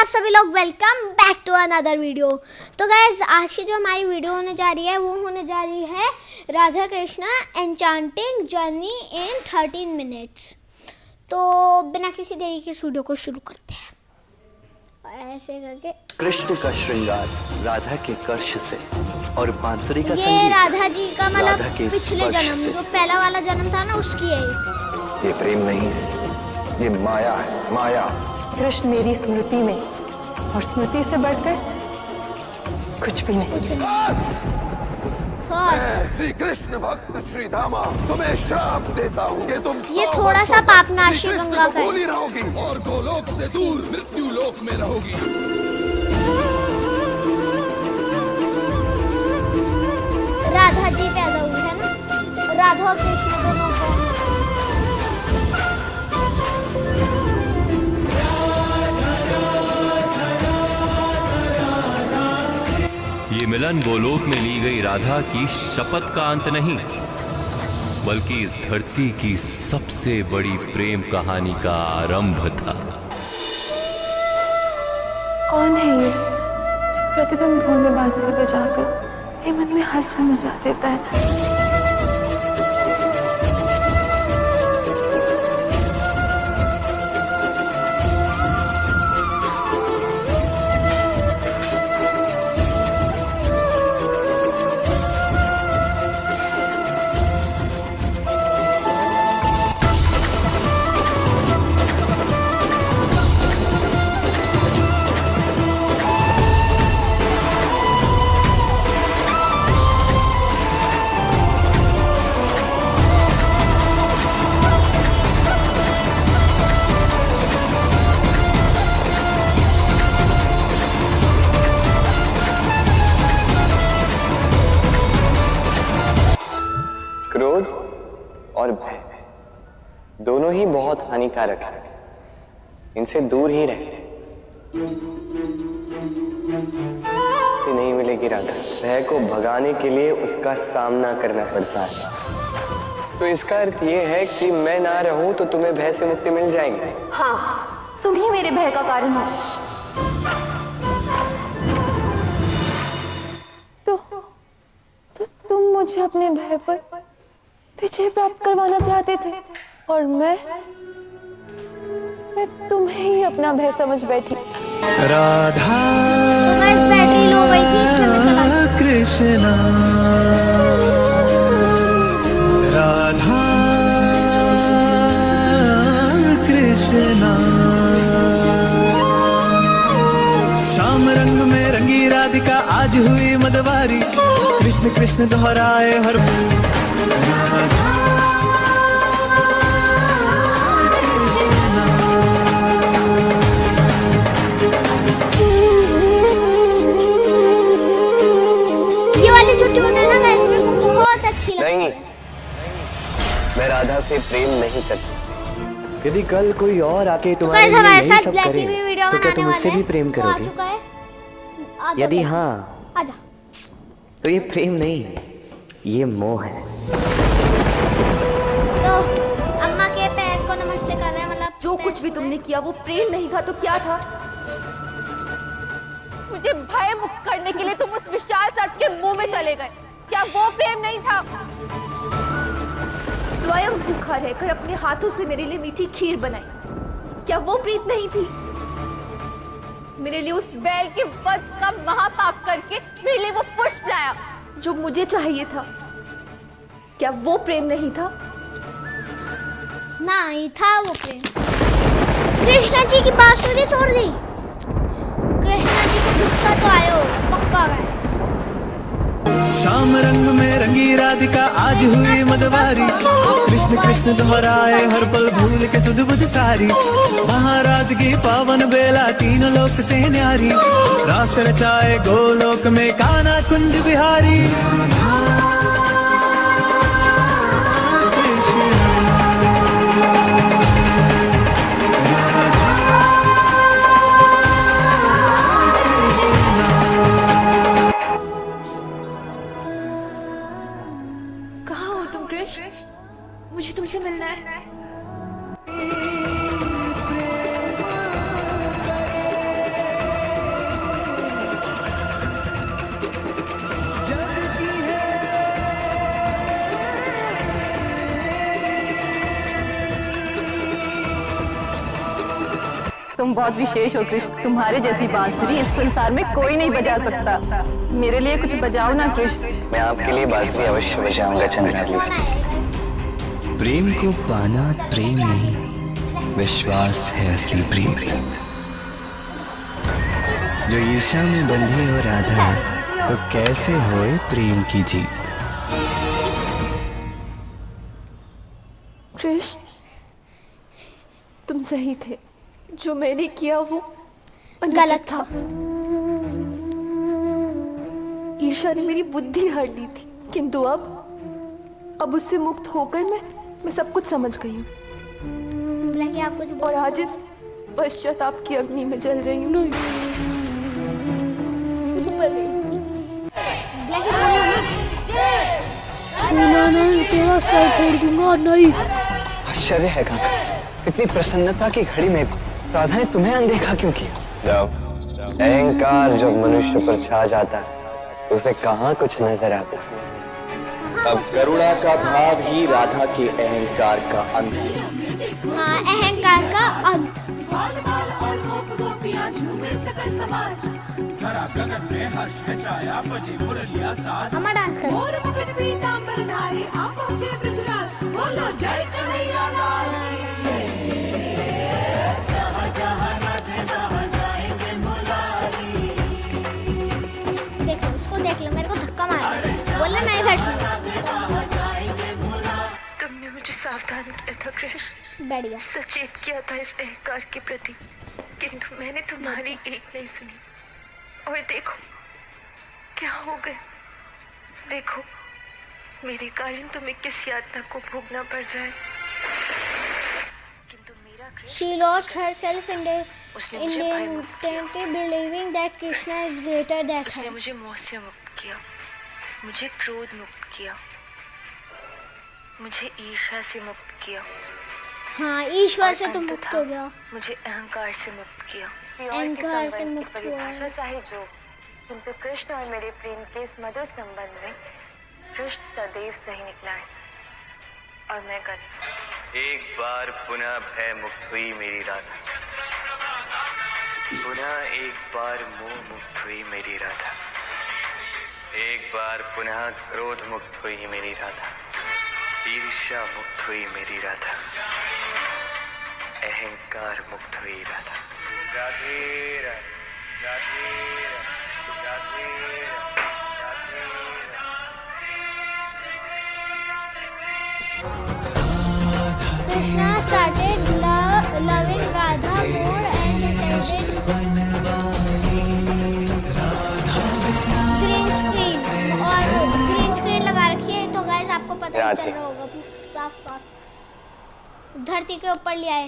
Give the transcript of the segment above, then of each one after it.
सभी लोग welcome back to another video. तो गाइस आज की जो हमारी वीडियो होने जा रही है वो होने जा रही है Radha Krishna enchanting journey in 13 minutes. तो बिना किसी देरी के इस वीडियो को शुरू करते हैं। ऐसे करके कृष्ण का श्रृंगार राधा के कर्ष से और बांसुरी का ये संगीत राधा जी का मतलब राधा के पिछले स्पर्श जन्म से। जो पहला वाला जन्म था ना उसकी है ये प्रेम नहीं है, ये माया है, माया। कृष्ण मेरी स्मृति में और स्मृति से बढ़कर कुछ भी नहीं। कुछ नहीं मैं श्री कृष्ण भक्त श्री धामा तुम्हें श्राप देता हूँ कि तुम ये 100 थोड़ा सा वर्षों तक पापनाशी श्री कृष्ण गंगा को का है। भूली रहोगी और गोलोक से दूर मृत्यु लोक में रहोगी। राधा जी पैदा हुई है ना, राधा और कृष्ण दोनों को। ये मिलन गोलोक में ली गई राधा की शपथ का अंत नहीं, बल्कि इस धरती की सबसे बड़ी प्रेम कहानी का आरंभ था। कौन है ये प्रतिदिन भोर में बांसुरी बजाकर ये मन में हलचल मचा देता है। क्रोध और भय दोनों ही बहुत हानिकारक है, इनसे दूर ही रहे। नहीं मिलेगी राधा। भय को भगाने के लिए उसका सामना करना पड़ता है। तो इसका अर्थ ये है कि मैं ना रहूं तो तुम्हें भय से मुक्ति मिल जाएगी। हाँ, तुम ही मेरे भय का कारण हो। तो तुम मुझे अपने भय पर विजय प्राप्त करवाना चाहते थे और मैं तुम्हें ही अपना भय समझ बैठी। राधा तो गाइस बैटरी लो गई थी इसलिए मैं चला गया। कृष्णा राधा कृष्णा शाम रंग में रंगी राधिका आज हुई मदवारी। कृष्ण कृष्ण दोहराए हर ये वाली जो ट्यून है ना गाइस मेरे को बहुत अच्छी लगती नहीं, है। मैं राधा से प्रेम नहीं करती। यदि कल कोई और आके तो तुम्हारे गाइस लिए हमारे यही साथ सब ब्लैक करे, की भी वीडियो तो क्या बनाने तुम वाले उससे भी हैं। प्रेम वो आ करोगे? चुका है। आ जा यदि ब्लैक। हाँ, आ जा। तो ये प्रेम नहीं है, ये मोह है। तो अम्मा के पैर को नमस्ते कर रहे हैं मतलब जो कुछ भी तुमने किया वो प्रेम नहीं था तो क्या था? मुझे भय मुक्त करने के लिए तुम उस विशाल सर्प के मुंह में चले गए। क्या वो प्रेम नहीं था? स्वयं भूखा रहकर अपने हाथों से मेरे लिए मीठी खीर बनाई। क्या वो प्रीत नहीं थी? मेरे लिए उस बैल के वध का महापाप करके मेरे लिए वो पुष्प लाया जो मुझे चाहिए था। क्या वो प्रेम नहीं था? नहीं था वो प्रेम। कृष्णा जी की बांसुरी तोड़ दी। कृष्णा जी को गुस्सा तो आया होगा पक्का है। शाम रंग में रंगी राधिका आज हुई मदवारी। कृष्ण कृष्ण दोहराए हर पल भूल के सुध बुध सारी। महाराज की पावन बेला तीनों लोक से न्यारी। रास रचाए गोलोक में कान्हा कुंज बिहारी। मुझे तुमसे मिलना है। तुम बहुत विशेष हो कृष्ण, तुम्हारे जैसी बांसुरी इस संसार में कोई नहीं बजा सकता। मेरे लिए कुछ बजाओ ना कृष्ण। मैं आपके लिए बांसुरी अवश्य बजाऊंगा चंद्रावली। प्रेम को पाना प्रेम नहीं, विश्वास है असली प्रेम। जो ईर्ष्या में बंधी हो राधा, तो कैसे होए प्रेम की जीत। कृष्ण, तुम सही थे, जो मैंने किया वो गलत था। ईर्ष्या ने मेरी बुद्धि हर ली थी, किंतु अब उससे मुक्त होकर मैं सब कुछ समझ गई हूँ ब्लैकी आपको जो और आज इस पश्चाताप की अग्नि में जल रही हूँ। ब्लैकी तेरा सर फोड़ दूंगा। नहीं, आश्चर्य है काका, इतनी प्रसन्नता की घड़ी में राधा ने तुम्हें अनदेखा क्यों किया? जब अहंकार जब मनुष्य पर छा जाता है तो उसे कहाँ कुछ नजर आता है। अब करुणा का भाव ही राधा के अहंकार का अंत। हाँ, अहंकार का अंत। हमारा डांस करो। देख लो उसको, देख लो, मेरे को धक्का मार बोले नहीं बैठूंगा। तुमने मुझे सावधान किया था कृष्ण, बैठ गया। सचेत किया था इस अहंकार के प्रति, किंतु मैंने तुम्हारी एक नहीं सुनी। और देखो क्या हो गए। देखो मेरे कारण तुम्हें किस यातना को भोगना पड़ रहा है। किंतु मेरा Krishna, She lost herself in उसने मुझे भय मुक्त किया। believing that Krishna is greater than उसने her. मुझे मोह से मुक्त किया, मुझे क्रोध मुक्त किया, मुझे ईर्ष्या से मुक्त किया, हाँ, ईश्वर से तो अंततः मुक्त हो गया। मुझे अहंकार से मुक्त किया। अहंकार से मुक्त हुआ। परिभाषा चाहे जो, किंतु कृष्ण और मेरे प्रेम के इस मधुर संबंध में कृष्ण सदैव सही निकला है और मैं गलत। एक बार पुनः भय मुक्त हुई मेरी राधा, पुनः एक बार मोह मुक्त हुई मेरी राधा, एक बार पुनः क्रोध मुक्त हुई मेरी राधा, ईर्ष्या मुक्त हुई मेरी राधा, अहंकार मुक्त हुई Radha. Radhe Radhe Radhe Radhe Krishna started loving Radha more and decided green screen और green screen लगा रखी है तो गाइस आपको पता ही चल रहा होगा साफ साफ धरती के ऊपर ले आए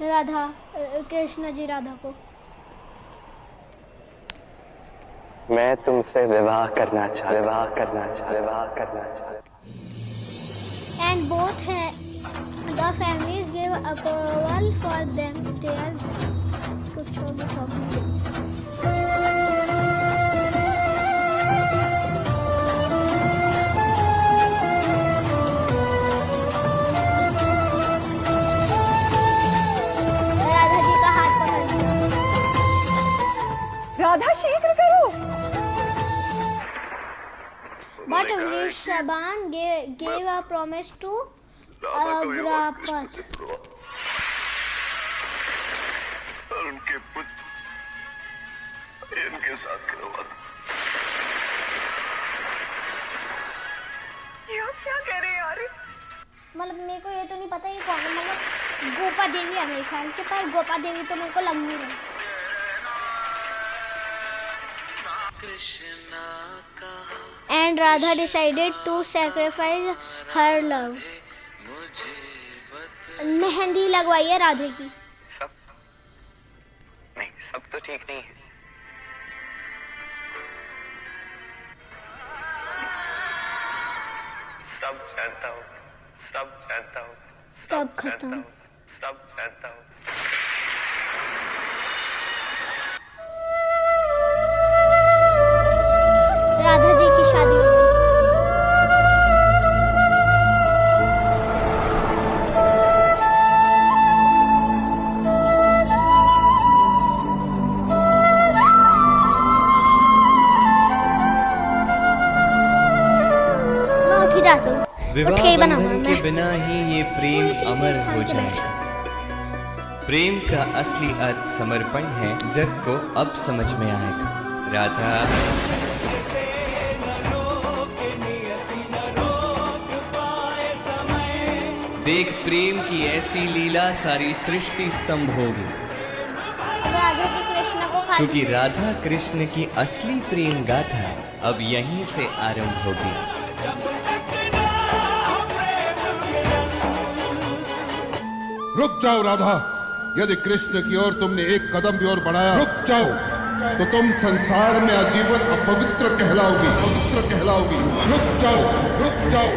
राधा कृष्ण जी राधा को। मैं तुमसे विवाह करना चाहता। And both the families gave approval for them. They are कुछ और बताओ। राधा जी का हाथ पकड़ लिया। राधा शीघ्र करो। But Vrishabhan gave a promise to Agrapath. उनके पुत्र इनके साथ करवा दो। ये क्या कह रहे यार? मतलब मेरे को ये तो नहीं पता ये कौन है, मतलब गोपा देवी है मेरे ख्याल से, पर गोपा देवी तो मेरे को लग नहीं रही। And Radha decided to sacrifice her love. Mehndi लगवाई है राधे की। सब नहीं, सब तो ठीक नहीं है। सब जानता हूँ, सब जानता हूँ, सब खत्म। सब जानता हूँ। राधा जी की शादी हो गई। विवाह उठ के बनाऊंगा बंधन के मैं। बिना ही ये प्रेम पूरी सी अमर थान हो के जाएगा। प्रेम का असली अर्थ समर्पण है, जग को अब समझ में आएगा। राधा देख प्रेम की ऐसी लीला, सारी सृष्टि स्तंभ होगी, अब राधा जी कृष्ण को खा क्योंकि राधा कृष्ण की असली प्रेम गाथा अब यहीं से आरंभ होगी। रुक जाओ राधा, यदि कृष्ण की ओर तुमने एक कदम भी और बढ़ाया, रुक जाओ, तो तुम संसार में आजीवन अपवित्र कहलाओगी, पवित्र कहलाओगी। रुक जाओ, रुक जाओ।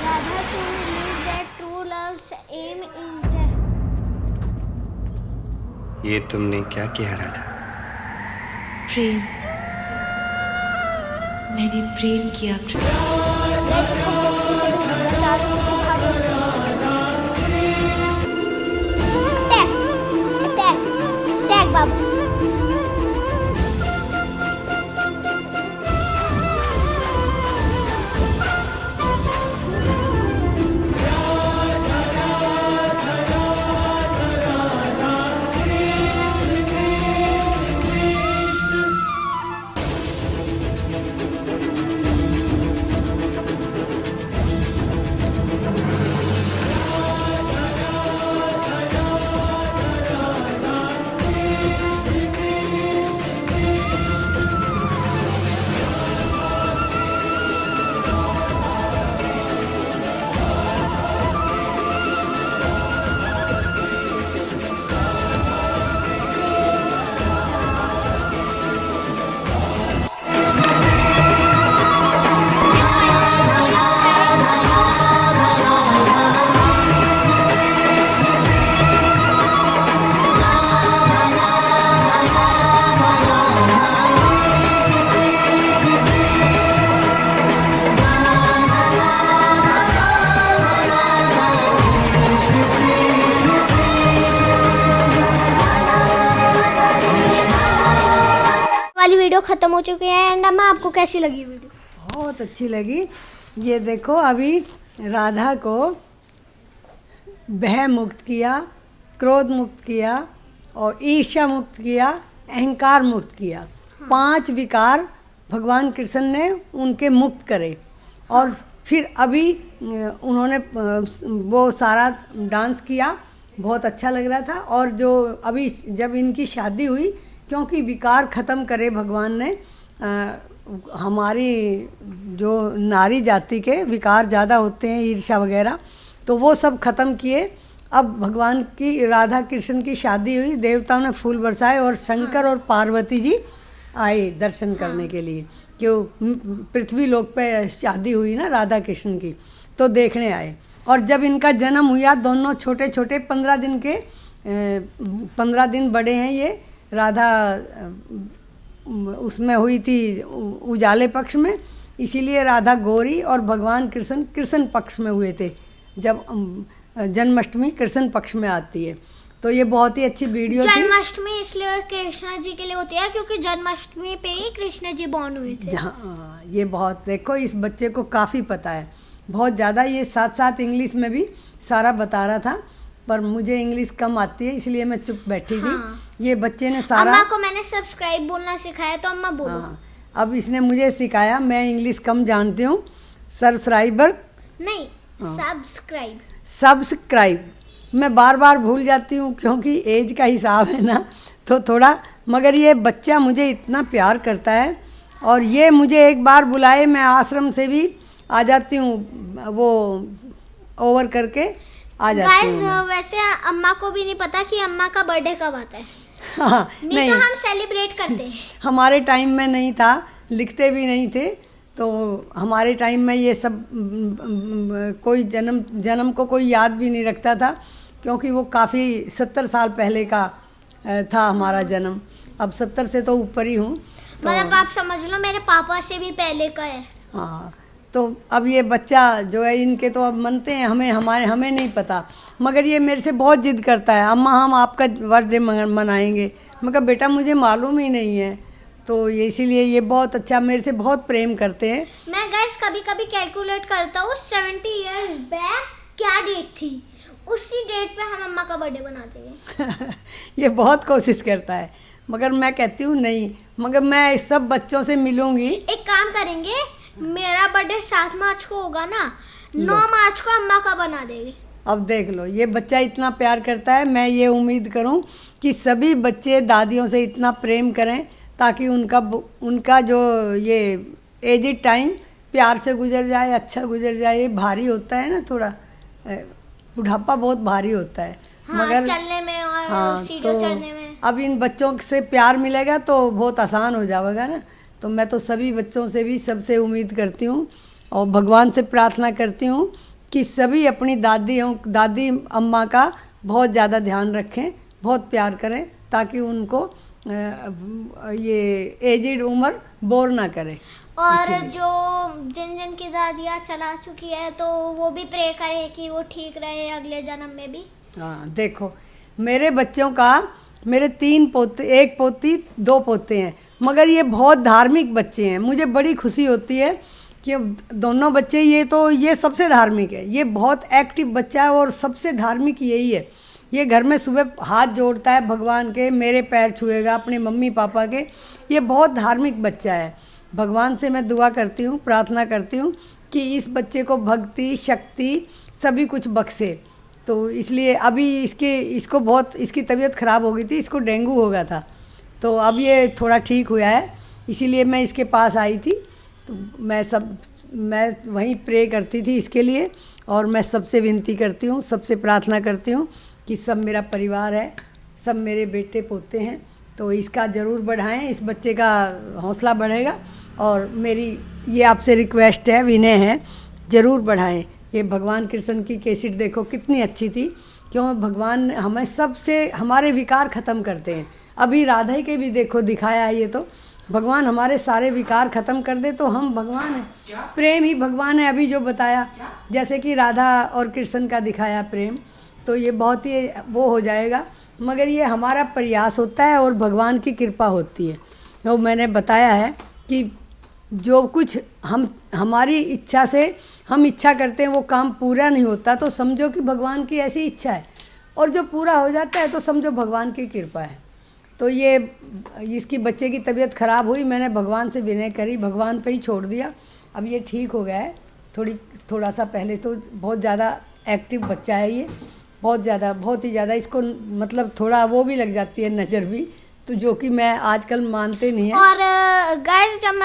Radha soon realized that true love's aim is death. ये तुमने क्या किया राधा? प्रेम, मैंने प्रेम किया। Guys, इसको बहुत से भी चारों को खा Attack! Attack, बाबू। वाली वीडियो खत्म हो चुकी है। एंड अम्मा आपको कैसी लगी वीडियो? बहुत अच्छी लगी। ये देखो अभी राधा को भय मुक्त किया, क्रोध मुक्त किया और ईर्ष्या मुक्त किया, अहंकार मुक्त किया। 5 विकार भगवान कृष्ण ने उनके मुक्त करे। और फिर अभी उन्होंने वो सारा डांस किया, बहुत अच्छा लग रहा था। और जो अभी जब इनकी शादी हुई, क्योंकि विकार ख़त्म करे भगवान ने, हमारी जो नारी जाति के विकार ज़्यादा होते हैं, ईर्ष्या वगैरह, तो वो सब ख़त्म किए। अब भगवान की राधा कृष्ण की शादी हुई, देवताओं ने फूल बरसाए और शंकर और पार्वती जी आए दर्शन करने के लिए। क्यों पृथ्वी लोक पे शादी हुई ना राधा कृष्ण की, तो देखने आए। और जब इनका जन्म हुआ, दोनों छोटे छोटे 15 दिन के 15 दिन बड़े हैं ये। राधा उसमें हुई थी उजाले पक्ष में, इसीलिए राधा गोरी और भगवान कृष्ण कृष्ण पक्ष में हुए थे। जब जन्माष्टमी कृष्ण पक्ष में आती है, तो ये बहुत ही अच्छी वीडियो थी। जन्माष्टमी इसलिए कृष्ण जी के लिए होती है क्योंकि जन्माष्टमी पे ही कृष्ण जी बॉर्न हुए थे। हाँ, ये बहुत, देखो इस बच्चे को काफ़ी पता है, बहुत ज़्यादा। ये साथ साथ इंग्लिश में भी सारा बता रहा था, पर मुझे इंग्लिश कम आती है इसलिए मैं चुप बैठी थी। हाँ। ये बच्चे ने सारा, अम्मा को मैंने सब्सक्राइब बोलना सिखाया, तो अम्मा बोलो। हाँ, अब इसने मुझे सिखाया, मैं इंग्लिश कम जानती हूँ। सब्सक्राइबर नहीं, सब्सक्राइब। सब्सक्राइब मैं बार बार भूल जाती हूँ क्योंकि एज का हिसाब है ना, तो थोड़ा। मगर ये बच्चा मुझे इतना प्यार करता है, और ये मुझे एक बार बुलाए, मैं आश्रम से भी आ जाती हूँ, वो ओवर करके आ जाती हूँ। वैसे अम्मा को भी नहीं पता कि अम्मा का बर्थडे कब आता है। हाँ, नहीं तो हम सेलिब्रेट करते हैं। हमारे टाइम में नहीं था, लिखते भी नहीं थे, तो हमारे टाइम में ये सब कोई जन्म को कोई याद भी नहीं रखता था, क्योंकि वो काफ़ी 70 साल पहले का था हमारा जन्म। अब 70 से तो ऊपर ही हूँ। मतलब आप समझ लो मेरे पापा से भी पहले का है। हाँ, तो अब ये बच्चा जो है, इनके तो अब मनते हैं, हमें नहीं पता। मगर ये मेरे से बहुत जिद करता है, अम्मा हम आपका बर्थडे मनाएंगे। मगर बेटा मुझे मालूम ही नहीं है, तो ये इसीलिए ये बहुत अच्छा, मेरे से बहुत प्रेम करते हैं। मैं गैस कभी कभी कैलकुलेट करता हूँ 70 इयर्स बैक क्या डेट थी, उसी डेट पे हम अम्मा का बर्थडे बनाते हैं। ये बहुत कोशिश करता है, मगर मैं कहती हूँ नहीं, मगर मैं सब बच्चों से मिलूंगी। एक काम करेंगे, मेरा बर्थडे 7 मार्च को होगा ना, 9 मार्च को अम्मा का बना देंगे। अब देख लो, ये बच्चा इतना प्यार करता है, मैं ये उम्मीद करूं कि सभी बच्चे दादियों से इतना प्रेम करें ताकि उनका जो ये एजिड टाइम प्यार से गुजर जाए, अच्छा गुजर जाए। ये भारी होता है ना थोड़ा, बुढ़ापा बहुत भारी होता है। हाँ, मगर चलने में और सीढ़ियों चढ़ने में। अब इन बच्चों से प्यार मिलेगा तो बहुत आसान हो जाएगा ना। तो मैं तो सभी बच्चों से भी सबसे उम्मीद करती हूँ और भगवान से प्रार्थना करती हूँ कि सभी अपनी दादी अम्मा का बहुत ज़्यादा ध्यान रखें, बहुत प्यार करें, ताकि उनको ये एजिड उम्र बोर ना करे। और जो जिन की दादियाँ चला चुकी है तो वो भी प्रे करे कि वो ठीक रहे अगले जन्म में भी। हाँ, देखो मेरे बच्चों का, मेरे 3 पोते, 1 पोती 2 पोते हैं, मगर ये बहुत धार्मिक बच्चे हैं। मुझे बड़ी खुशी होती है कि दोनों बच्चे, ये सबसे धार्मिक है, ये बहुत एक्टिव बच्चा है और सबसे धार्मिक यही है। ये घर में सुबह हाथ जोड़ता है भगवान के, मेरे पैर छुएगा अपने मम्मी पापा के। ये बहुत धार्मिक बच्चा है। भगवान से मैं दुआ करती हूँ, प्रार्थना करती हूँ कि इस बच्चे को भक्ति शक्ति सभी कुछ बख्शे। तो इसलिए अभी इसको बहुत, इसकी तबीयत ख़राब हो गई थी, इसको डेंगू हो गया था, तो अब ये थोड़ा ठीक हुआ है, इसीलिए मैं इसके पास आई थी। तो मैं वहीं प्रे करती थी इसके लिए, और मैं सबसे विनती करती हूँ, सबसे प्रार्थना करती हूँ कि सब मेरा परिवार है, सब मेरे बेटे पोते हैं, तो इसका ज़रूर बढ़ाएं, इस बच्चे का हौसला बढ़ेगा। और मेरी ये आपसे रिक्वेस्ट है, विनय है, ज़रूर बढ़ाएं। ये भगवान कृष्ण की कैसेट देखो कितनी अच्छी थी, क्यों भगवान हमें सबसे हमारे विकार ख़त्म करते हैं। अभी राधा के भी देखो दिखाया है, ये तो भगवान हमारे सारे विकार ख़त्म कर दे तो हम भगवान हैं, प्रेम ही भगवान है। अभी जो बताया, जैसे कि राधा और कृष्ण का दिखाया प्रेम, तो ये बहुत ही वो हो जाएगा। मगर ये हमारा प्रयास होता है और भगवान की कृपा होती है। तो मैंने बताया है कि जो कुछ हमारी इच्छा से हम इच्छा करते हैं वो काम पूरा नहीं होता, तो समझो कि भगवान की ऐसी इच्छा है, और जो पूरा हो जाता है तो समझो भगवान की कृपा है। तो ये इसकी बच्चे की तबीयत ख़राब हुई, मैंने भगवान से विनय करी, भगवान पे ही छोड़ दिया। अब ये ठीक हो गया है, थोड़ा सा पहले तो बहुत ज़्यादा एक्टिव बच्चा है ये, बहुत ही ज़्यादा इसको मतलब थोड़ा वो भी लग जाती है नज़र भी, तो जो कि मैं आजकल मानते नहीं है। और गाइस जब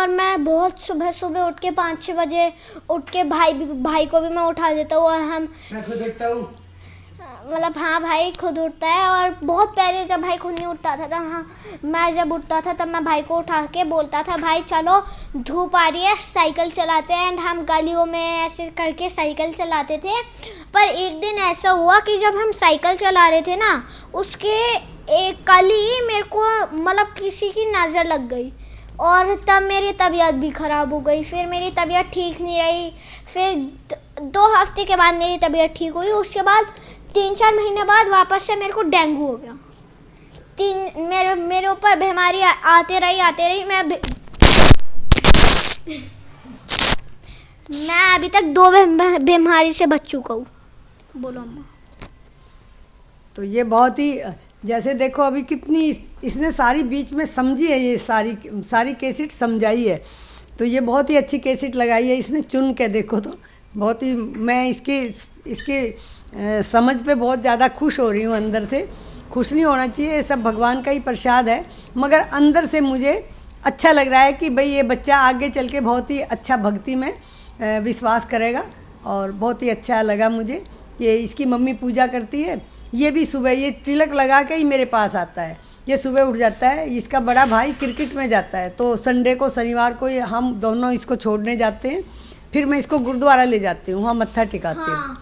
मैं बहुत सुबह सुबह उठ के 5-6 बजे उठ के भाई को भी मैं उठा देता हूँ, और हम मतलब हाँ भाई खुद उठता है। और बहुत पहले जब भाई खुद नहीं उठता था तब हाँ मैं जब उठता था तब मैं भाई को उठा के बोलता था, भाई चलो धूप आ रही है साइकिल चलाते हैं, एंड हम गलियों में ऐसे करके साइकिल चलाते थे। पर एक दिन ऐसा हुआ कि जब हम साइकिल चला रहे थे ना, उसके एक कल ही मेरे को मतलब किसी की नज़र लग गई, और तब मेरी तबीयत भी ख़राब हो गई। फिर मेरी तबीयत ठीक नहीं रही, फिर 2 हफ्ते के बाद मेरी तबीयत ठीक हुई। उसके बाद 3-4 महीने बाद वापस से मेरे को डेंगू हो गया। मेरे ऊपर बीमारी आते रही। मैं अभी तक 2 बीमारी से बच चुका हूँ। बोलो अम्मा। तो ये बहुत ही, जैसे देखो अभी कितनी इसने सारी बीच में समझी है, ये सारी कैसेट समझाई है, तो ये बहुत ही अच्छी कैसेट लगाई है इसने चुन के। देखो तो बहुत ही मैं इसके समझ पे बहुत ज़्यादा खुश हो रही हूँ। अंदर से खुश नहीं होना चाहिए, ये सब भगवान का ही प्रसाद है, मगर अंदर से मुझे अच्छा लग रहा है कि भाई ये बच्चा आगे चल के बहुत ही अच्छा भक्ति में विश्वास करेगा, और बहुत ही अच्छा लगा मुझे। ये इसकी मम्मी पूजा करती है, ये भी सुबह ये तिलक लगा के ही मेरे पास आता है, ये सुबह उठ जाता है। इसका बड़ा भाई क्रिकेट में जाता है, तो संडे को शनिवार को हम दोनों इसको छोड़ने जाते हैं, फिर मैं इसको गुरुद्वारा ले जाती हूँ, वहाँ मत्था टिकाती हूँ।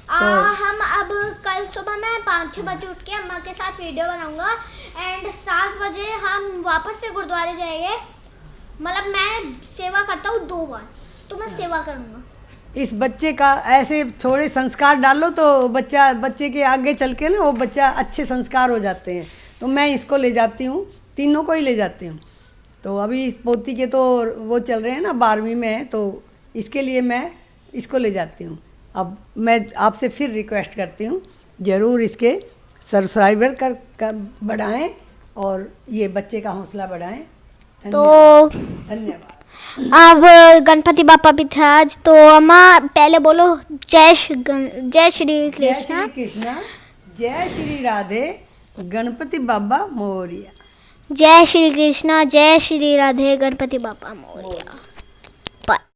तो हम अब कल सुबह मैं 5-6 बजे उठ के अम्मा के साथ वीडियो बनाऊंगा, एंड 7 बजे हम वापस से गुरुद्वारे जाएंगे। मतलब मैं सेवा करता हूँ 2 बार, तो मैं सेवा करूँगा। इस बच्चे का ऐसे थोड़े संस्कार डालो तो बच्चे के आगे चल के ना वो बच्चा अच्छे संस्कार हो जाते हैं। तो मैं इसको ले जाती हूँ, तीनों को ही ले जाती हूँ। तो अभी इस पोती के तो वो चल रहे हैं ना, 12वीं में है, तो इसके लिए मैं इसको ले जाती हूँ। अब मैं आपसे फिर रिक्वेस्ट करती हूँ, ज़रूर इसके सब्सक्राइबर कर बढ़ाएं और ये बच्चे का हौसला बढ़ाएं। तो धन्यवाद। अब गणपति बापा भी थे आज, तो अम्मा पहले बोलो जय श्री कृष्ण। जय श्री कृष्ण, जय श्री राधे, गणपति बाबा मोरिया। जय श्री कृष्ण, जय श्री राधे, गणपति बापा मोरिया।